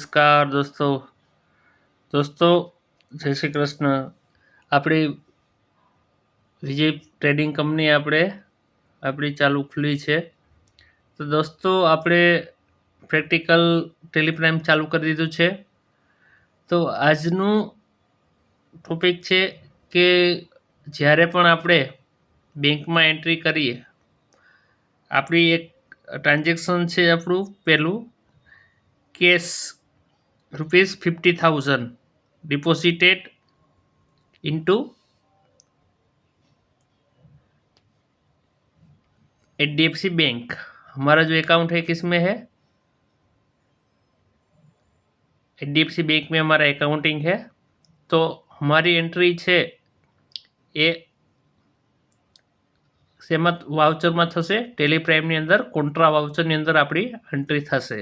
નમસ્કાર દોસ્તો જય શ્રી કૃષ્ણ। આપણી વિજય ટ્રેડિંગ કંપની આપણી ચાલુ ખુલી છે। તો દોસ્તો આપણે પ્રેક્ટિકલ ટેલિપ્રાઇમ ચાલુ કરી દીધું છે। તો આજનું ટોપિક છે કે જ્યારે પણ આપણે બેંકમાં એન્ટ્રી કરીએ, આપણી એક ટ્રાન્ઝેક્શન છે, આપણું પહેલું cash ₹50,000 deposited into HDFC bank. हमारा जो अकाउंट है किसमें है? HDFC बैंक में हमारा अकाउंटिंग है। तो हमारी एंट्री है ये सेमत वाउचर में थशे, टेलिप्राइम ની અંદર કોન્ટ્રા વાઉચર ની અંદર આપણી એન્ટ્રી થશે।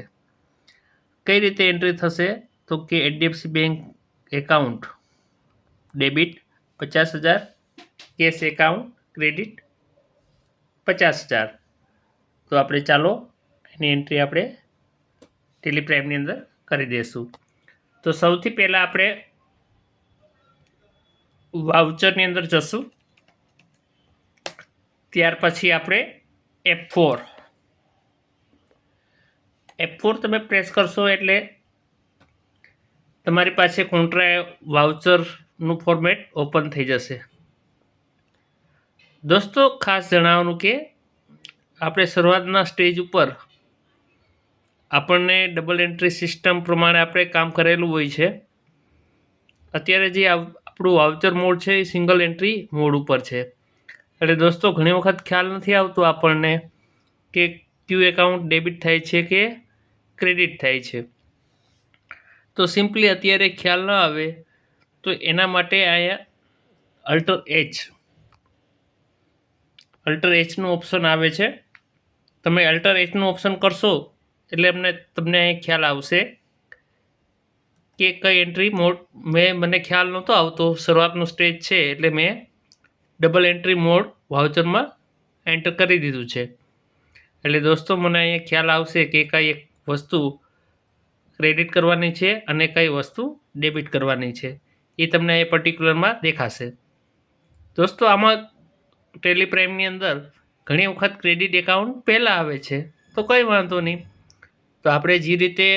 કઈ રીતે એન્ટ્રી થશે? તો કે HDFC bank account debit 50,000, cash account credit 50,000। તો આપણે ચાલો એની એન્ટ્રી આપણે ટેલિપ્રાઇમની અંદર કરી દઈશું। તો સૌથી પહેલાં આપણે વાઉચરની અંદર જશું, ત્યાર પછી આપણે F4 તમે પ્રેસ કરશો એટલે તમારી પાસે કોન્ટ્રા વાઉચરનું ફોર્મેટ ઓપન થઈ જશે। દોસ્તો ખાસ જણાવવાનું કે આપણે શરૂઆતના સ્ટેજ ઉપર આપણને ડબલ એન્ટ્રી સિસ્ટમ પ્રમાણે આપણે કામ કરેલું હોય છે। અત્યારે જે આપણું વાઉચર મોડ છે એ સિંગલ એન્ટ્રી મોડ ઉપર છે। એટલે દોસ્તો ઘણી વખત ખ્યાલ નથી આવતો આપણને કે કયું એકાઉન્ટ ડેબિટ થાય છે કે ક્રેડિટ થાય છે। તો સિમ્પલી અત્યારે ખ્યાલ ન આવે તો એના માટે અહીંયા અલ્ટર એચનું ઓપ્શન આવે છે। તમે અલ્ટર એચનું ઓપ્શન કરશો એટલે તમને અહીં ખ્યાલ આવશે કે કઈ એન્ટ્રી મોડ મને ખ્યાલ નહોતો આવતો, શરૂઆતનું સ્ટેજ છે એટલે મેં ડબલ એન્ટ્રી મોડ વાઉચરમાં એન્ટર કરી દીધું છે। એટલે દોસ્તો મને અહીંયા ખ્યાલ આવશે કે કઈ એક વસ્તુ ક્રેડિટ કરવાની છે અને કઈ વસ્તુ ડેબિટ કરવાની છે, એ તમને એ પર્ટિક્યુલરમાં દેખાશે। દોસ્તો આમાં ટેલિપ્રાઇમની અંદર ઘણી વખત ક્રેડિટ એકાઉન્ટ પહેલાં આવે છે, તો કંઈ વાંધો નહીં। તો આપણે જે રીતે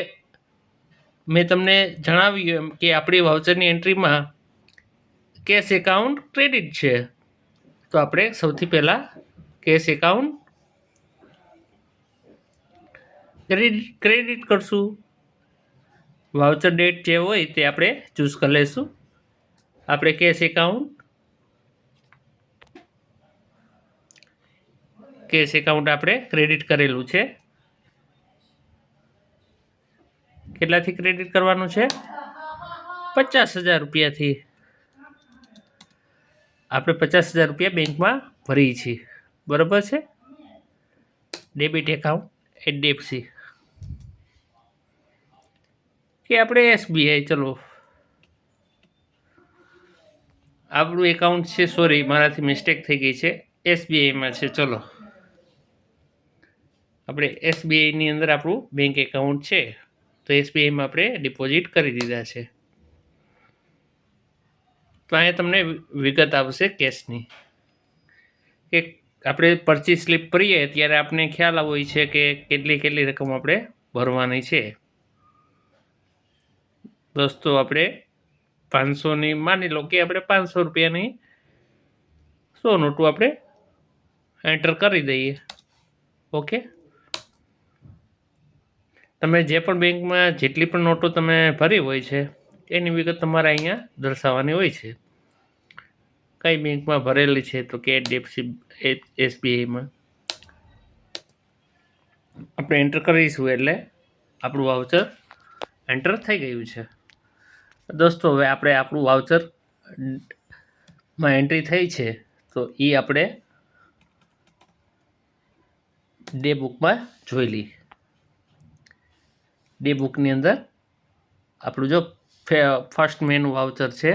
મેં તમને જણાવ્યું એમ કે આપણી વાઉચરની એન્ટ્રીમાં કેશ એકાઉન્ટ ક્રેડિટ છે, તો આપણે સૌથી પહેલાં કેશ એકાઉન્ટ ક્રેડિટ કરશું। વાઉચર ડેટ જે હોય તે આપણે ચૂઝ કરી લઈશું। આપણે કેશ એકાઉન્ટ આપણે ક્રેડિટ કરેલું છે। કેટલાથી ક્રેડિટ કરવાનું છે? 50,000 રૂપિયાથી। આપણે 50,000 રૂપિયા બેંકમાં ભરીએ છીએ, બરાબર છે। ડેબિટ એકાઉન્ટ HDFC કે આપણે SBI, ચલો આપણું એકાઉન્ટ છે, સોરી મારાથી મિસ્ટેક થઈ ગઈ છે, SBIમાં છે। ચલો આપણે SBIની અંદર આપણું બેંક એકાઉન્ટ છે, તો SBIમાં આપણે ડિપોઝિટ કરી દીધા છે। તો અહીંયા તમને વિગત આવશે કેશની કે આપણે પરચેસ સ્લીપ ભરીએ ત્યારે આપણે ખ્યાલ હોય છે કે કેટલી રકમ આપણે ભરવાની છે। દોસ્તો આપણે 500ની માની લો કે આપણે 500 રૂપિયાની 100 નોટું આપણે એન્ટર કરી દઈએ। ઓકે, તમે જે પણ બેંકમાં જેટલી પણ નોટો તમે ભરી હોય છે એની વિગત તમારે અહીંયા દર્શાવવાની હોય છે। કઈ બેંકમાં ભરેલી છે તો કે HDFC SBIમાં આપણે એન્ટર કરીશું એટલે આપણું વાઉચર એન્ટર થઈ ગયું છે। દોસ્તો હવે આપણે આપણું વાઉચરમાં એન્ટ્રી થઈ છે, તો એ આપણે ડે બુકમાં જોઈ લઈએ। ડે બુકની અંદર આપણું જો ફર્સ્ટ મેનુ વાઉચર છે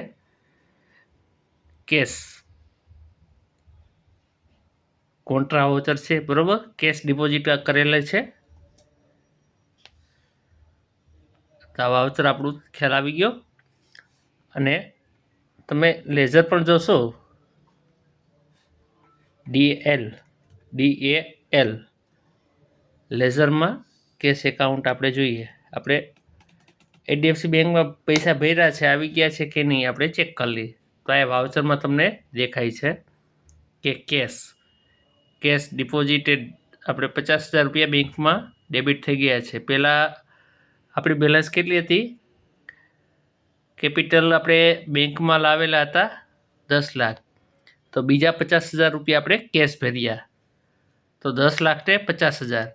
કેશ કોન્ટ્રા વાઉચર છે, બરાબર, કેશ ડિપોઝિટ કરેલા છે। તો આ વાઉચર આપણું ખ્યાલ આવી ગયો. અને તમે લેઝર પણ જોશો, DAL લેઝરમાં કેશ એકાઉન્ટ આપણે જોઈએ. આપણે HDFC બેંકમાં પૈસા ભર્યા છે, આવી ગયા છે કે નહીં આપણે ચેક કરી લઈએ. તો આ વાઉચરમાં તમને દેખાય છે કે કેશ ડિપોઝિટેડ આપણે 50,000 રૂપિયા બેંકમાં ડેબિટ થઈ ગયા છે. પહેલાં આપણી બેલેન્સ કેટલી હતી? કેપિટલ આપણે બેંકમાં લાવેલા હતા 10 લાખ, તો બીજા 50,000 રૂપિયા આપણે કેશ ભર્યા, તો 10 લાખ ને 50,000.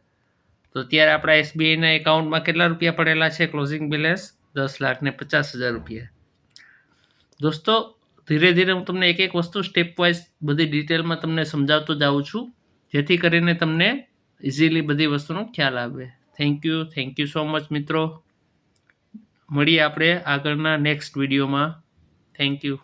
તો ત્યારે આપણા SBIના એકાઉન્ટમાં કેટલા રૂપિયા પડેલા છે? ક્લોઝિંગ બેલેન્સ 10 લાખ ને 50,000 રૂપિયા. દોસ્તો, ધીરે ધીરે હું તમને એક એક વસ્તુ સ્ટેપ વાઇઝ બધી ડિટેલમાં તમને સમજાવતો જાઉં છું, જેથી કરીને તમને ઇઝીલી બધી વસ્તુનો ખ્યાલ આવે. થેન્ક યુ સો મચ મિત્રો. મળીએ આપણે આગળના નેક્સ્ટ વિડીયોમાં. Thank you.